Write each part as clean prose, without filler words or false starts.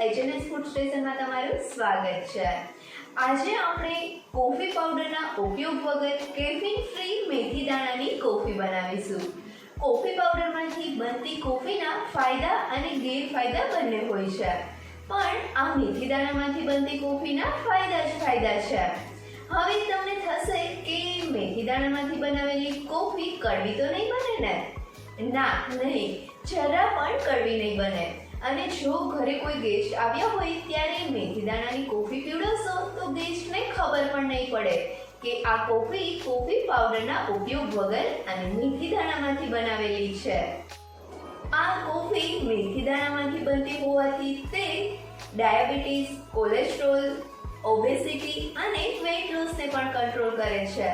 HNS food સ્ટેશનમાં તમારું સ્વાગત છે। આજે આપણે કોફી પાવડરના ઉપયોગ વગર કેફીન ફ્રી મેથી દાણાની કોફી બનાવીશું। કોફી પાવડરમાંથી બનતી કોફીના ફાયદા અને ગેરફાયદા બંને હોય છે, પણ આ મેથી દાણામાંથી બનતી કોફીના ફાયદા જ ફાયદા છે। હવે તમને થશે કે મેથી દાણામાંથી બનાવેલી કોફી કડવી તો નહીં બને ને? ના, નહીં, જરા પણ કડવી નહીં બને। અને જો ઘરે કોઈ ગેસ્ટ આવ્યા હોય ત્યારે મેથી દાણાની કોફી પીવડાવશો તો ગેસ્ટને ખબર પણ નહીં પડે કે આ કોફી પાવડરના ઉપયોગ વગર અને મેથી દાણામાંથી બનાવેલી છે। આ કોફી મેથી દાણામાંથી બનતી હોવાથી તે ડાયાબિટીસ, કોલેસ્ટ્રોલ, ઓબેસિટી અને વેઇટ લોસને પણ કંટ્રોલ કરે છે।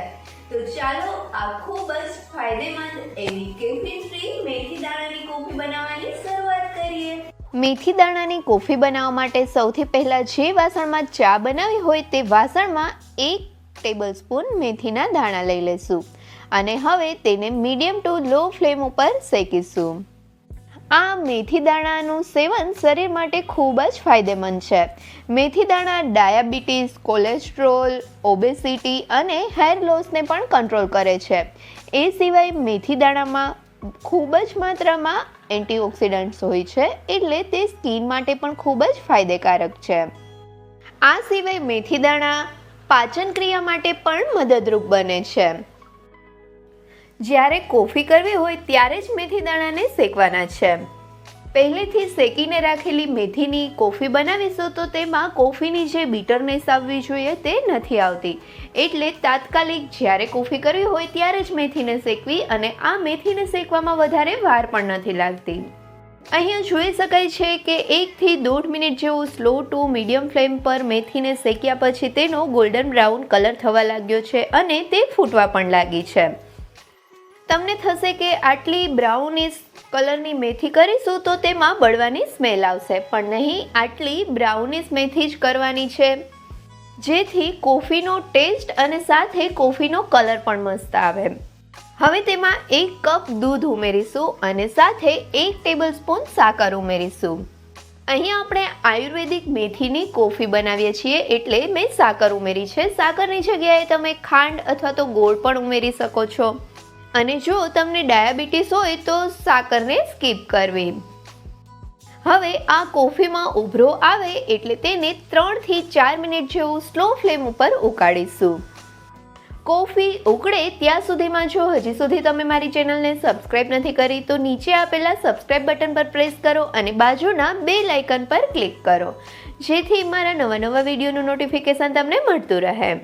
તો ચાલો આ ખૂબ જ ફાયદેમંદ એવી કેફીન ફ્રી મેથી દાણાની કોફી બનાવવાની શરૂઆત કરીએ। મેથી દાણાની કોફી બનાવવા માટે સૌથી પહેલાં જે વાસણમાં ચા બનાવી હોય તે વાસણમાં 1 ટેબલસ્પૂન મેથીના દાણા લઈ લઈશું અને હવે તેને મીડિયમ ટુ લો ફ્લેમ ઉપર શેકીશું। આ મેથી દાણાનું સેવન શરીર માટે ખૂબ જ ફાયદેમંદ છે। મેથી દાણા ડાયાબિટીસ, કોલેસ્ટ્રોલ, ઓબેસિટી અને હેર લોસને પણ કંટ્રોલ કરે છે। એ સિવાય મેથી દાણામાં ખૂબ જ માત્રામાં એન્ટીઓક્સિડન્ટ્સ હોય છે, એટલે તે સ્કિન માટે પણ ખૂબ જ ફાયદેકારક છે। આ સિવાય મેથી દાણા પાચન ક્રિયા માટે પણ મદદરૂપ બને છે। જ્યારે કોફી કરવી હોય ત્યારે જ મેથી દાણાને શેકવાના છે। પહેલેથી શેકીને રાખેલી મેથીની કોફી બનાવીશું તો તેમાં કોફીની જે બીટરનેસ આવવી જોઈએ તે નથી આવતી, એટલે તાત્કાલિક જ્યારે કોફી કરવી હોય ત્યારે જ મેથીને શેકવી અને આ મેથીને શેકવામાં વધારે વાર પણ નથી લાગતી। અહીંયા જોઈ શકાય છે કે 1 થી 1.5 મિનિટ જેવું સ્લો ટુ મીડિયમ ફ્લેમ પર મેથીને શેક્યા પછી તેનો ગોલ્ડન બ્રાઉન કલર થવા લાગ્યો છે અને તે ફૂટવા પણ લાગી છે। તમને થશે કે આટલી બ્રાઉનિશ કલરની મેથી કરીશું તો તેમાં બળવાની સ્મેલ આવશે, પણ નહીં, આટલી બ્રાઉનિશ મેથી જ કરવાની છે, જેથી કોફીનો ટેસ્ટ અને સાથે કોફીનો કલર પણ મસ્ત આવે। હવે તેમાં 1 કપ દૂધ ઉમેરીશું અને સાથે 1 ટેબલસ્પૂન સાકર ઉમેરીશું। અહીંયા આપણે આયુર્વેદિક મેથીની કોફી બનાવીએ છીએ એટલે મેં સાકર ઉમેરી છે। સાકરની જગ્યાએ તમે ખાંડ અથવા તો ગોળ પણ ઉમેરી શકો છો, અને જો તમને ડાયાબિટીસ હોય તો સાકરને સ્કીપ કરવી। હવે આ કોફીમાં ઉભરો આવે એટલે તેને 3 થી 4 મિનિટ જેવું સ્લો ફ્લેમ ઉપર ઉકાળીશું। કોફી ઉકળે ત્યાં સુધીમાં જો હજી સુધી તમે મારી ચેનલને સબસ્ક્રાઇબ નથી કરી તો નીચે આપેલા સબસ્ક્રાઇબ બટન પર પ્રેસ કરો અને બાજુના બેલ આઇકન પર ક્લિક કરો, જેથી મારા નવા વિડીયોનું નોટિફિકેશન તમને મળતું રહે।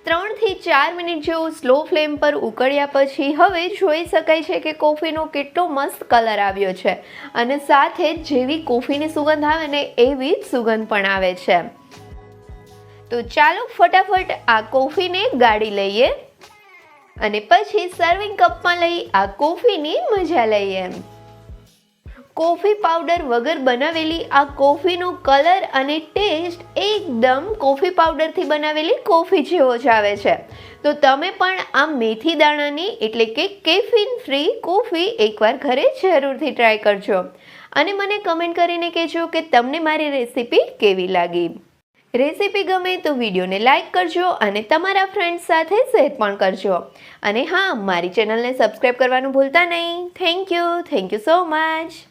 3 થી 4 મિનિટ જેવું સ્લો ફ્લેમ પર ઉકળ્યા પછી હવે જોઈ શકાય છે કે કોફીનો કેટલો મસ્ત કલર આવ્યો છે અને સાથે જેવી કોફીની સુગંધ આવે ને એવી જ સુગંધ પણ આવે છે। તો ચાલો ફટાફટ આ કોફીને ગાળી લઈએ અને પછી સર્વિંગ કપમાં લઈ આ કોફીની મજા લઈએ। કોફી પાવડર વગર બનાવેલી આ કોફીનો કલર અને ટેસ્ટ એકદમ કોફી પાવડરથી બનાવેલી કોફી જેવો જ આવે છે। તો તમે પણ આ મેથી દાણાની એટલે કે કેફીન ફ્રી કોફી એકવાર ઘરે જરૂરથી ટ્રાય કરજો અને મને કમેન્ટ કરીને કહેજો કે તમને મારી રેસીપી કેવી લાગી। રેસીપી ગમે તો વિડીયોને લાઇક કરજો અને તમારા ફ્રેન્ડ્સ સાથે શેર પણ કરજો, અને હા, મારી ચેનલને સબસ્ક્રાઈબ કરવાનું ભૂલતા નહીં। Thank you so much.